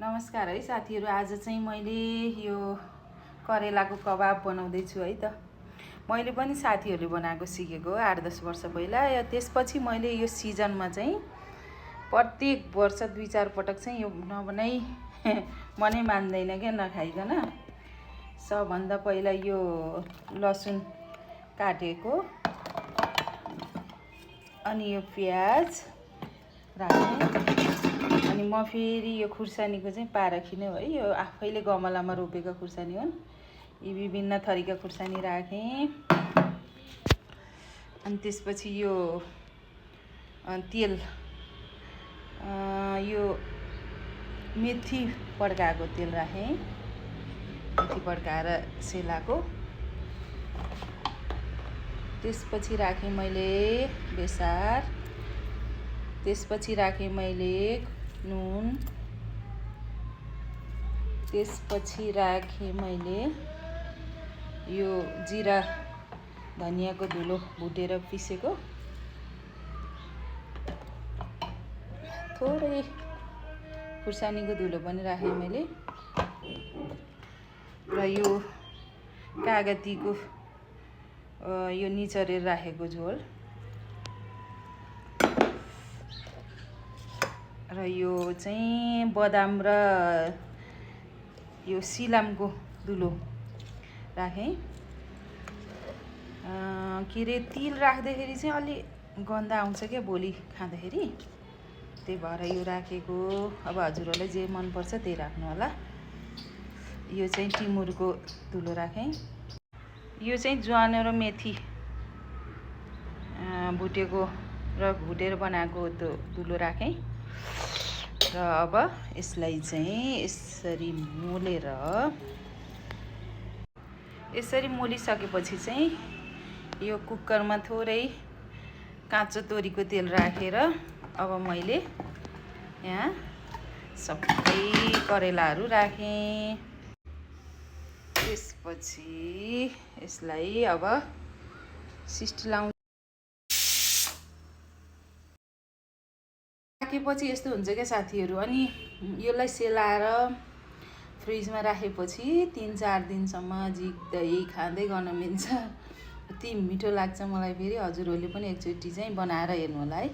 नमस्कार है साथीहरु। आज चाहिँ मैले यो करेलाको कबाब बनाउँदै छु है त। मैले पनि साथीहरुले बनाएको सिकेको 8-10 वर्ष पहिला। त्यसपछि मैले यो सिजनमा चाहिँ प्रत्येक वर्ष 2-4 पटक चाहिँ यो नबनाई मनै मान्दैन के नखाइकन। सबभन्दा पहिला यो लसुन काटेको अनि यो प्याज राखेँ। अनि म फेरि यो खुर्सानीको चाहिँ पारखी नै हो है। यो आफैले गमलामा रोपेका खुर्सानी हुन्। यी विभिन्न थरीका खुर्सानी राखेँ। अनि त्यसपछि यो तेल, यो मेथी पड्काएको तेल राखेँ। मेथी पड्काएर सेलाको। त्यसपछि राखेँ मैले बेसार। त्यसपछि राखेँ मैले नुन। त्यसपछि राखेँ मैले यो जिरा धनियाको धुलो भुटेर पिसेको। थोरै खुर्सानीको धुलो पनि राखेँ मैले। र यो कागतीको यो निचरेर राखेको झोल। र यो चाहिँ बदाम र यो सिलामको धुलो राखेँ। के रे तिल राख्दाखेरि चाहिँ अलि गन्ध आउँछ क्या भोलि खाँदाखेरि। त्यही भएर यो राखेको। अब हजुरहरूलाई जे मनपर्छ त्यही राख्नु होला। यो चाहिँ टिमुरको धुलो राखेँ। यो चाहिँ ज्वानो र मेथी भुटेको र भुटेर बनाएको धुलो राखेँ। र अब यसलाई चाहिँ यसरी मोलिसकेपछि चाहिँ यो कुकरमा थोरै काँचो तोरीको तेल राखेर अब मैले यहाँ सबै करेलाहरू राखेँ। त्यसपछि यसलाई अब सिटी लाउँ। राखेपछि यस्तो हुन्छ क्या साथीहरु। अनि यसलाई सेलाएर फ्रिजमा राखेपछि 3-4 दिनसम्म झिक्दै खाँदै गर्न मिल्छ। यति मिठो लाग्छ मलाई। फेरि हजुरहरूले पनि एकचोटि चाहिँ बनाएर हेर्नु होला है।